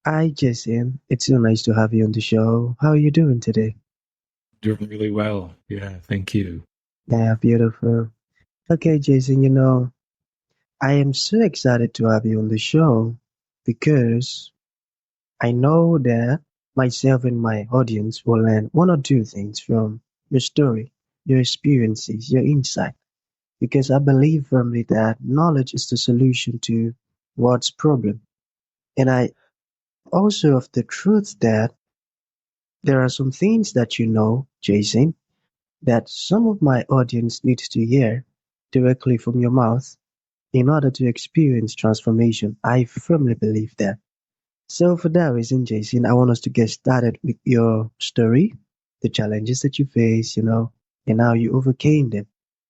Hi, Jason. It's so nice to have you on the show. How are you doing today? Doing really well. Yeah, thank you. Yeah, beautiful. Okay, Jason, I am so excited to have you on the show because I know that myself and my audience will learn one or two things from your story, your experiences, your insight. Because I believe firmly that knowledge is the solution to what's problem. And I also of the truth that there are some things that Jason, that some of my audience needs to hear directly from your mouth in order to experience transformation. I firmly believe that. So, for that reason, Jason, I want us to get started with your story, the challenges that you face, and how you overcame them.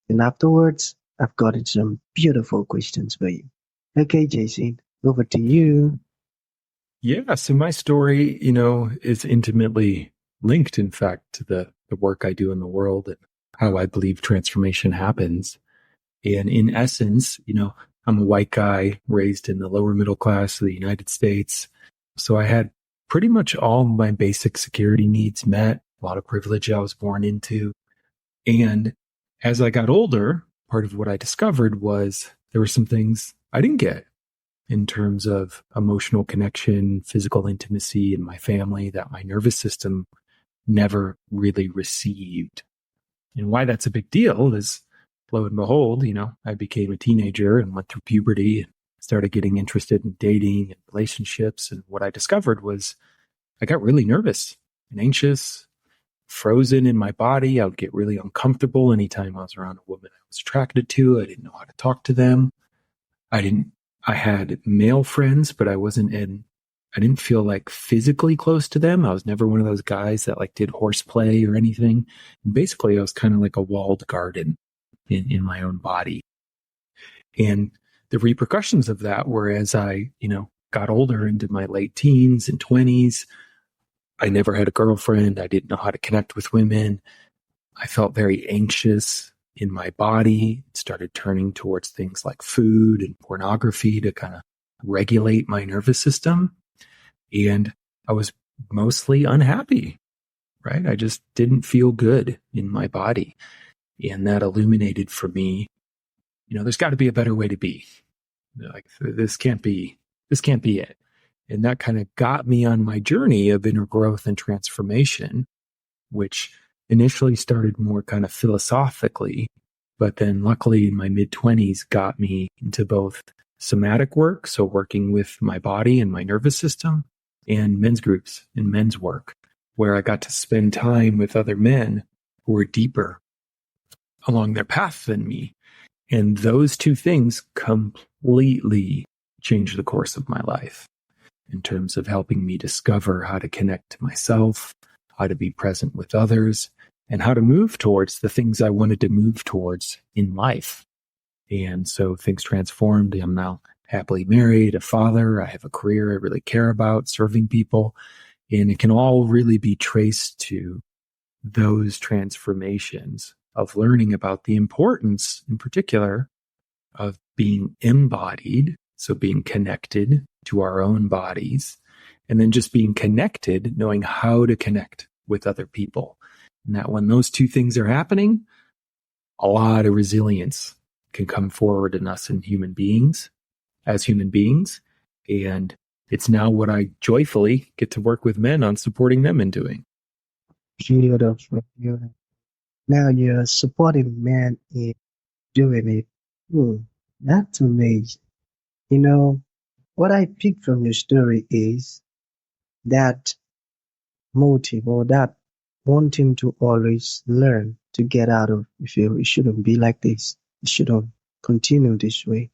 And afterwards, I've got some beautiful questions for you. Okay, Jason, over to you. Yeah, so my story, is intimately linked, in fact, to the work I do in the world and how I believe transformation happens. And in essence, I'm a white guy raised in the lower middle class of the United States. So I had pretty much all my basic security needs met, a lot of privilege I was born into. And as I got older, part of what I discovered was there were some things I didn't get in terms of emotional connection, physical intimacy in my family that my nervous system never really received. And why that's a big deal is, lo and behold, I became a teenager and went through puberty and started getting interested in dating and relationships. And what I discovered was I got really nervous and anxious, frozen in my body. I would get really uncomfortable anytime I was around a woman I was attracted to. I didn't know how to talk to them. I didn't I had male friends, but I didn't feel like physically close to them. I was never one of those guys that like did horseplay or anything. And basically I was kind of like a walled garden in my own body. And the repercussions of that were as I, got older into my late teens and 20s, I never had a girlfriend. I didn't know how to connect with women. I felt very anxious in my body, started turning towards things like food and pornography to kind of regulate my nervous system. And I was mostly unhappy, right? I just didn't feel good in my body. And that illuminated for me, there's got to be a better way to be. Like this can't be it. And that kind of got me on my journey of inner growth and transformation, which initially started more kind of philosophically, but then luckily in my mid 20s got me into both somatic work, so working with my body and my nervous system, and men's groups and men's work, where I got to spend time with other men who were deeper along their path than me. And those two things completely changed the course of my life in terms of helping me discover how to connect to myself, how to be present with others, and how to move towards the things I wanted to move towards in life. And so things transformed. I'm now happily married, a father. I have a career I really care about, serving people. And it can all really be traced to those transformations of learning about the importance, in particular, of being embodied, so being connected to our own bodies, and then just being connected, knowing how to connect with other people. And that when those two things are happening, a lot of resilience can come forward in us and as human beings. And it's now what I joyfully get to work with men on supporting them in doing. Beautiful, beautiful. Now you're supporting men in doing it. Hmm, that's amazing. You know, what I picked from your story is that motive or that wanting to always learn to get out of, you feel it shouldn't be like this. It shouldn't continue this way.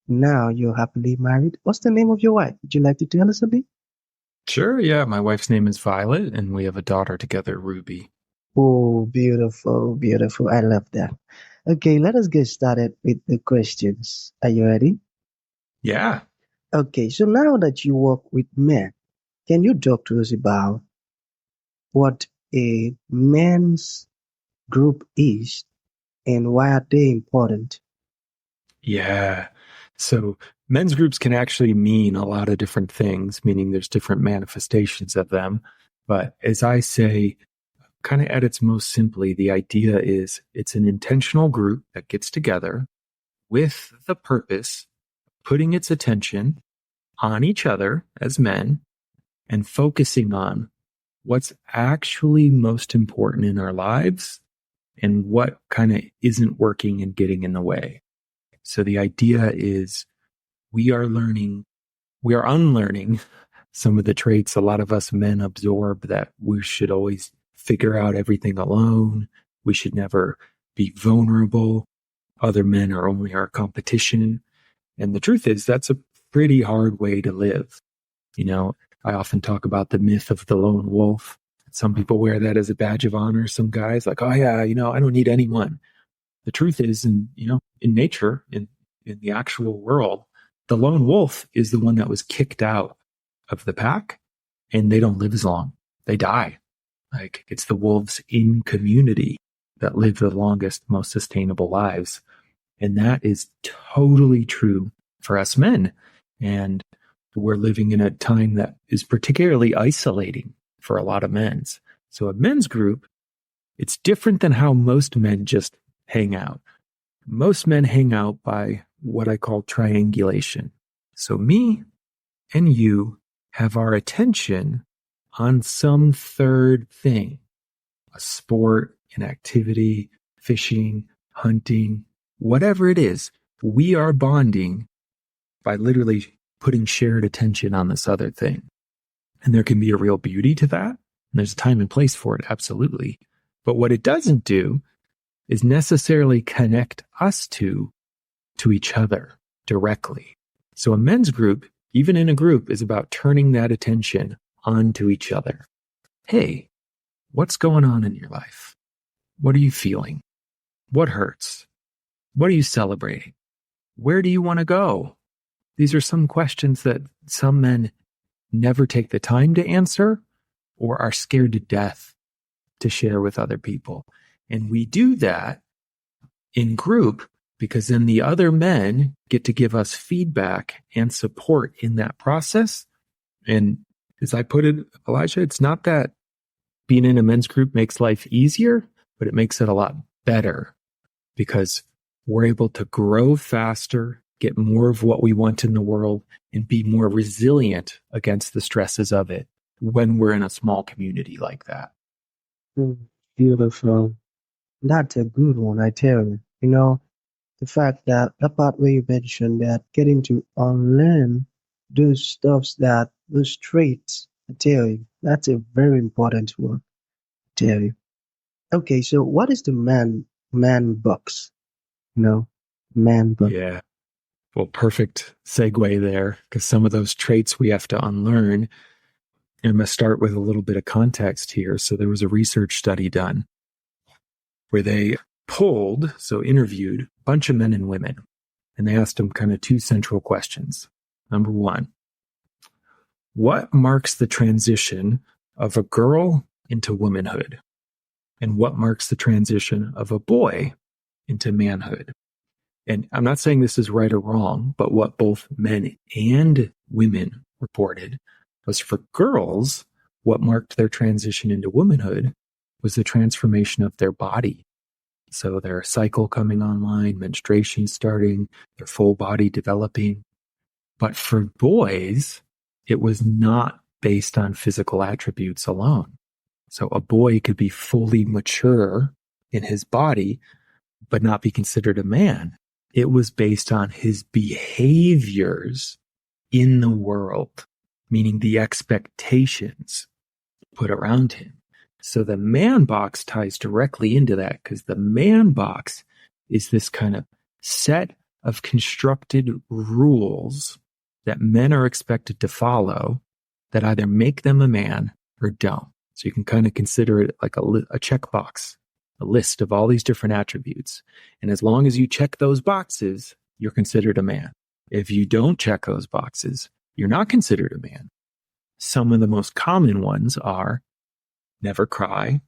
Now you're happily married. What's the name of your wife? Would you like to tell us a bit? Sure, yeah. My wife's name is Violet, and we have a daughter together, Ruby. Oh, beautiful, beautiful. I love that. Okay, let us get started with the questions. Are you ready? Yeah. Okay, so now that you work with men, can you talk to us about what a men's group is and why are they important? Yeah. So men's groups can actually mean a lot of different things, meaning there's different manifestations of them. But as I say, kind of at its most simply, the idea is it's an intentional group that gets together with the purpose of putting its attention on each other as men and focusing on what's actually most important in our lives and what kind of isn't working and getting in the way. So the idea is we are unlearning some of the traits a lot of us men absorb, that we should always figure out everything alone. We should never be vulnerable. Other men are only our competition. And the truth is, that's a pretty hard way to live. You know, I often talk about the myth of the lone wolf. Some people wear that as a badge of honor. Some guys like, oh yeah, I don't need anyone. The truth is, in nature, in the actual world, the lone wolf is the one that was kicked out of the pack, and they don't live as long. They die. Like, it's the wolves in community that live the longest, most sustainable lives. And that is totally true for us men. And we're living in a time that is particularly isolating for a lot of men. So a men's group, it's different than how most men just hang out. Most men hang out by what I call triangulation. So me and you have our attention on some third thing, a sport, an activity, fishing, hunting, whatever it is. We are bonding by literally putting shared attention on this other thing. And there can be a real beauty to that. And there's a time and place for it, absolutely. But what it doesn't do is necessarily connect us to each other directly. So a men's group, even in a group, is about turning that attention onto each other. Hey, what's going on in your life? What are you feeling? What hurts? What are you celebrating? Where do you want to go? These are some questions that some men never take the time to answer or are scared to death to share with other people. And we do that in group because then the other men get to give us feedback and support in that process. And as I put it, Elijah, it's not that being in a men's group makes life easier, but it makes it a lot better because we're able to grow faster, get more of what we want in the world, and be more resilient against the stresses of it when we're in a small community like that. Beautiful. That's a good one, I tell you. The fact that the part where you mentioned that getting to unlearn those traits, I tell you, that's a very important one, I tell you. Okay, so what is the man box? You know, man box. Yeah. Well, perfect segue there, because some of those traits we have to unlearn. I'm going to start with a little bit of context here. So there was a research study done where they interviewed a bunch of men and women, and they asked them kind of two central questions. Number one, what marks the transition of a girl into womanhood? And what marks the transition of a boy into manhood? And I'm not saying this is right or wrong, but what both men and women reported was for girls, what marked their transition into womanhood was the transformation of their body. So their cycle coming online, menstruation starting, their full body developing. But for boys, it was not based on physical attributes alone. So a boy could be fully mature in his body, but not be considered a man. It was based on his behaviors in the world, meaning the expectations put around him. So the man box ties directly into that, because the man box is this kind of set of constructed rules that men are expected to follow that either make them a man or don't. So you can kind of consider it like a checkbox, a list of all these different attributes. And as long as you check those boxes, you're considered a man. If you don't check those boxes, you're not considered a man. Some of the most common ones are never cry,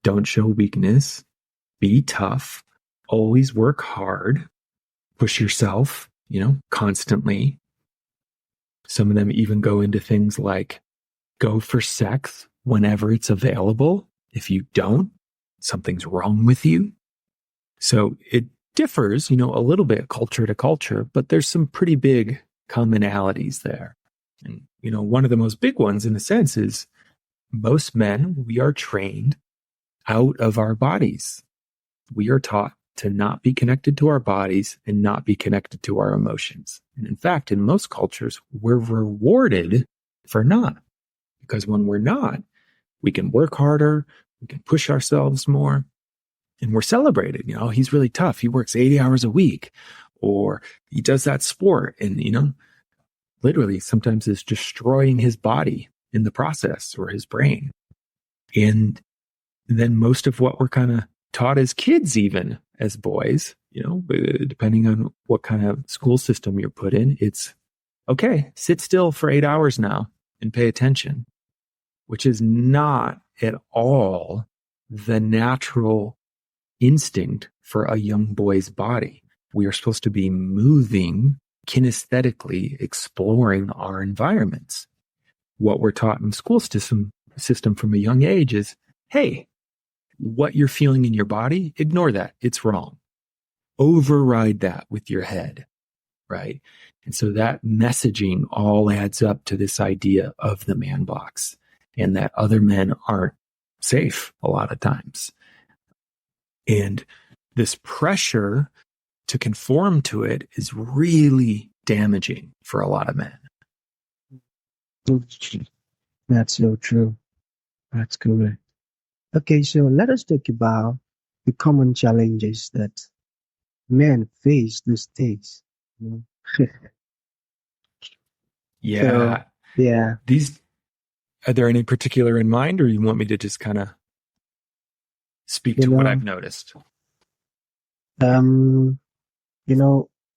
don't show weakness, be tough, always work hard, push yourself, constantly. Some of them even go into things like go for sex whenever it's available. If you don't, something's wrong with you. So it differs, a little bit culture to culture, but there's some pretty big commonalities there. And, one of the most big ones in a sense is most men, we are trained out of our bodies. We are taught to not be connected to our bodies and not be connected to our emotions. And in fact, in most cultures, we're rewarded for not. Because when we're not, we can work harder, we can push ourselves more, and we're celebrated. He's really tough. He works 80 hours a week, or he does that sport and, literally sometimes is destroying his body in the process or his brain. And then most of what we're kind of taught as kids, even as boys, depending on what kind of school system you're put in, it's okay, sit still for 8 hours now and pay attention, which is not at all the natural instinct for a young boy's body. We are supposed to be moving kinesthetically, exploring our environments. What we're taught in the school system from a young age is, hey, what you're feeling in your body, ignore that. It's wrong. Override that with your head, right? And so that messaging all adds up to this idea of the man box and that other men aren't safe a lot of times. And this pressure to conform to it is really damaging for a lot of men. That's so true. That's correct. Okay, so let us talk about the common challenges that men face these days. Yeah. So, yeah. Are there any particular in mind, or you want me to just kind of speak to what I've noticed?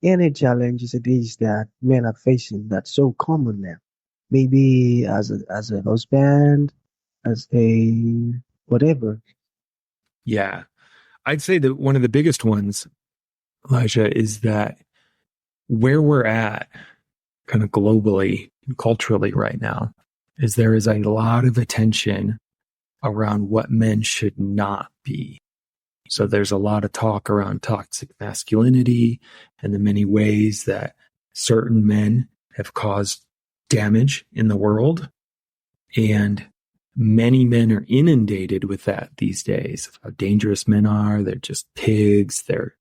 Any challenges it is that men are facing that's so common now. Maybe as a husband, as a whatever. Yeah. I'd say that one of the biggest ones, Elijah, is that where we're at kind of globally and culturally right now is there is a lot of attention around what men should not be. So there's a lot of talk around toxic masculinity and the many ways that certain men have caused damage in the world. And many men are inundated with that these days. How dangerous men are. They're just pigs. They're,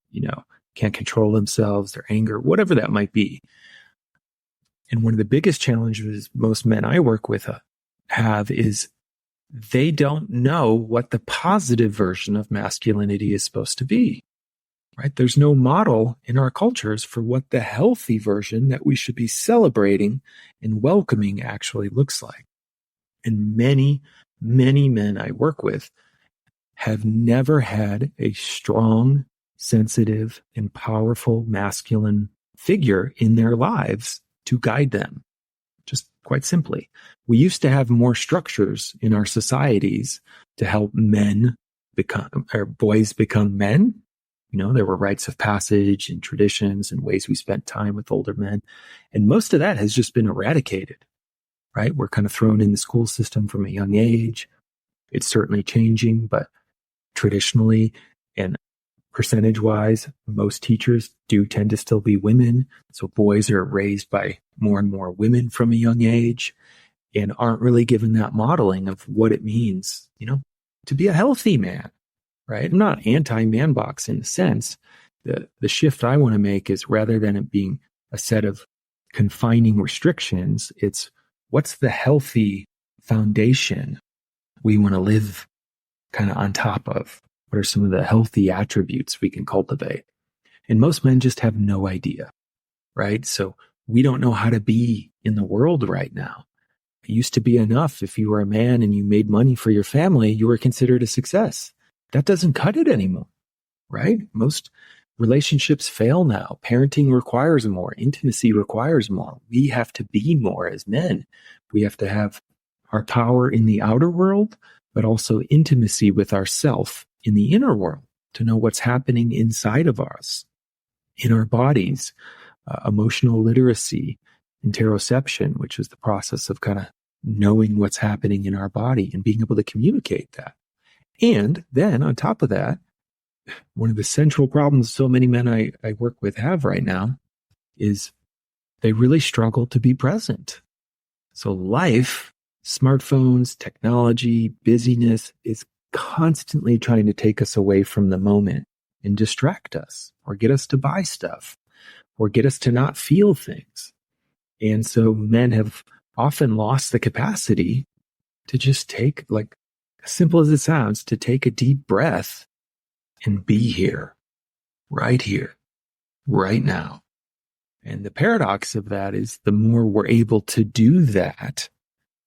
can't control themselves, their anger, whatever that might be. And one of the biggest challenges most men I work with have is they don't know what the positive version of masculinity is supposed to be, right? There's no model in our cultures for what the healthy version that we should be celebrating and welcoming actually looks like. And many, many men I work with have never had a strong, sensitive, and powerful masculine figure in their lives to guide them. Just quite simply. We used to have more structures in our societies to help men become, or boys become men. There were rites of passage and traditions and ways we spent time with older men. And most of that has just been eradicated, right? We're kind of thrown in the school system from a young age. It's certainly changing, but traditionally and percentage-wise, most teachers do tend to still be women. So boys are raised by more and more women from a young age and aren't really given that modeling of what it means, to be a healthy man, right? I'm not anti-man box in a sense. The shift I want to make is rather than it being a set of confining restrictions, it's what's the healthy foundation we want to live kind of on top of? What are some of the healthy attributes we can cultivate? And most men just have no idea, right? So we don't know how to be in the world right now. It used to be enough if you were a man and you made money for your family, you were considered a success. That doesn't cut it anymore, right? Most relationships fail now. Parenting requires more. Intimacy requires more. We have to be more as men. We have to have our power in the outer world, but also intimacy with ourself in the inner world to know what's happening inside of us, in our bodies. emotional literacy, interoception, which is the process of kind of knowing what's happening in our body and being able to communicate that. And then on top of that, one of the central problems so many men I work with have right now is they really struggle to be present. So life, smartphones, technology, busyness is constantly trying to take us away from the moment and distract us or get us to buy stuff or get us to not feel things. And so men have often lost the capacity to just take, like, as simple as it sounds, to take a deep breath and be here, right now. And the paradox of that is the more we're able to do that,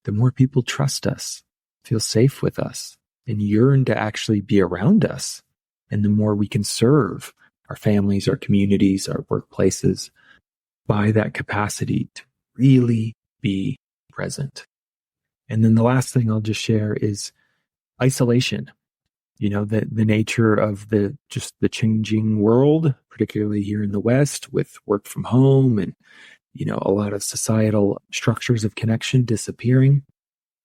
the more people trust us, feel safe with us, and yearn to actually be around us. And the more we can serve our families, our communities, our workplaces by that capacity to really be present. And then the last thing I'll just share is isolation. You know, the nature of the changing world, particularly here in the West with work from home and, you know, a lot of societal structures of connection disappearing.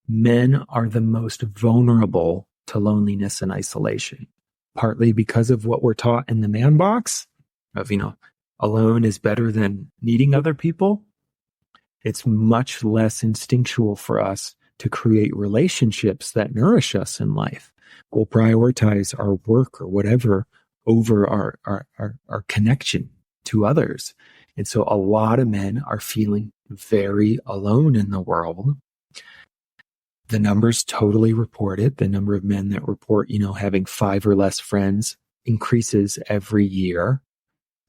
Men are the most vulnerable to loneliness and isolation, partly because of what we're taught in the man box of, you know, alone is better than needing other people. It's much less instinctual for us to create relationships that nourish us in life. We'll prioritize our work or whatever over our connection to others. And so a lot of men are feeling very alone in the world. The numbers totally report it. The number of men that report, you know, having 5 or less friends increases every year.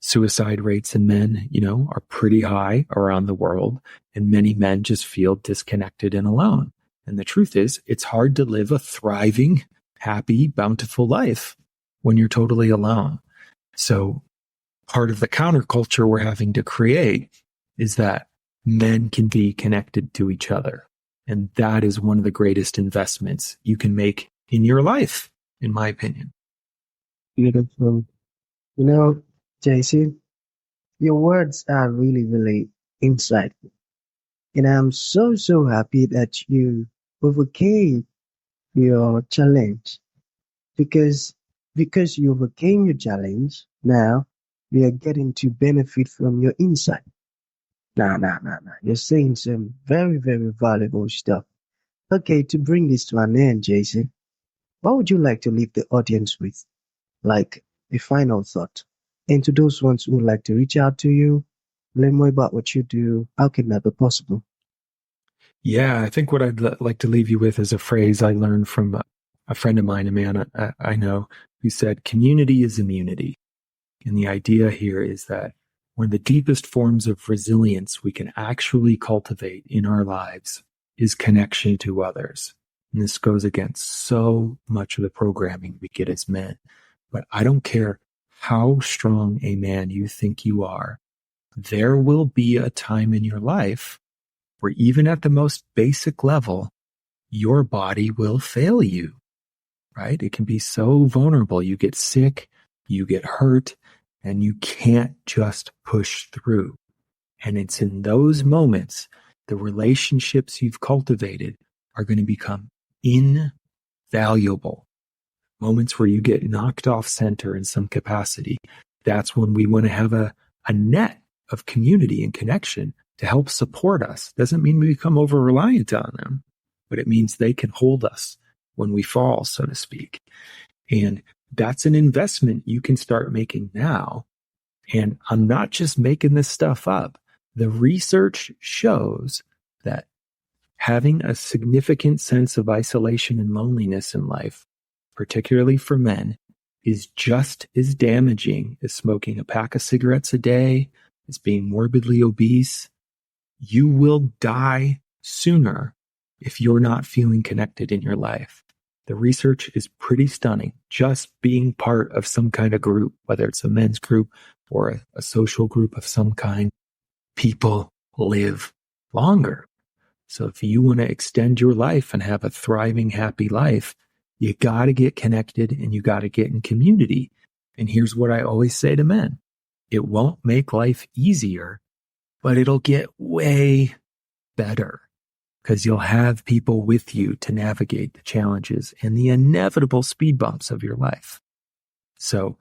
Suicide rates in men, you know, are pretty high around the world, and many men just feel disconnected and alone. And the truth is, it's hard to live a thriving, happy, bountiful life when you're totally alone. So part of the counterculture we're having to create is that men can be connected to each other. And that is one of the greatest investments you can make in your life, in my opinion. Beautiful. You know, JC, your words are really, really insightful. And I'm so happy that you overcame your challenge because you overcame your challenge. Now we are getting to benefit from your insight. Nah. You're saying some very valuable stuff. Okay, to bring this to an end, Jason, what would you like to leave the audience with? Like a final thought. And to those ones who would like to reach out to you, learn more about what you do, how can that be possible? Yeah, I think what I'd like to leave you with is a phrase I learned from a friend of mine, a man I know, who said, community is immunity. And the idea here is that one of the deepest forms of resilience we can actually cultivate in our lives is connection to others. And this goes against so much of the programming we get as men. But I don't care how strong a man you think you are, there will be a time in your life where even at the most basic level, your body will fail you, right? It can be so vulnerable. You get sick, you get hurt, and you can't just push through. And it's in those moments, the relationships you've cultivated are going to become invaluable. Moments where you get knocked off center in some capacity. That's when we want to have a net of community and connection to help support us. Doesn't mean we become over-reliant on them, but it means they can hold us when we fall, so to speak. And that's an investment you can start making now. And I'm not just making this stuff up. The research shows that having a significant sense of isolation and loneliness in life, particularly for men, is just as damaging as smoking a pack of cigarettes a day, as being morbidly obese. You will die sooner if you're not feeling connected in your life. The research is pretty stunning. Just being part of some kind of group, whether it's a men's group or a social group of some kind, people live longer. So if you want to extend your life and have a thriving, happy life, you got to get connected and you got to get in community. And here's what I always say to men. It won't make life easier, but it'll get way better because you'll have people with you to navigate the challenges and the inevitable speed bumps of your life. So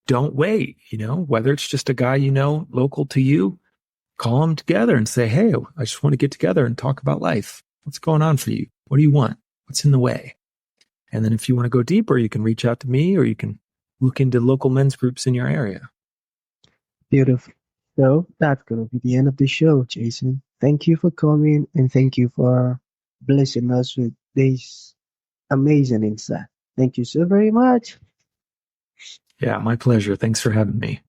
don't wait, whether it's just a guy local to you, call them together and say, hey, I just want to get together and talk about life. What's going on for you? What do you want? What's in the way? And then if you want to go deeper, you can reach out to me or you can look into local men's groups in your area. Beautiful. So that's going to be the end of the show, Jason. Thank you for coming and thank you for blessing us with this amazing insight. Thank you so very much. Yeah, my pleasure. Thanks for having me.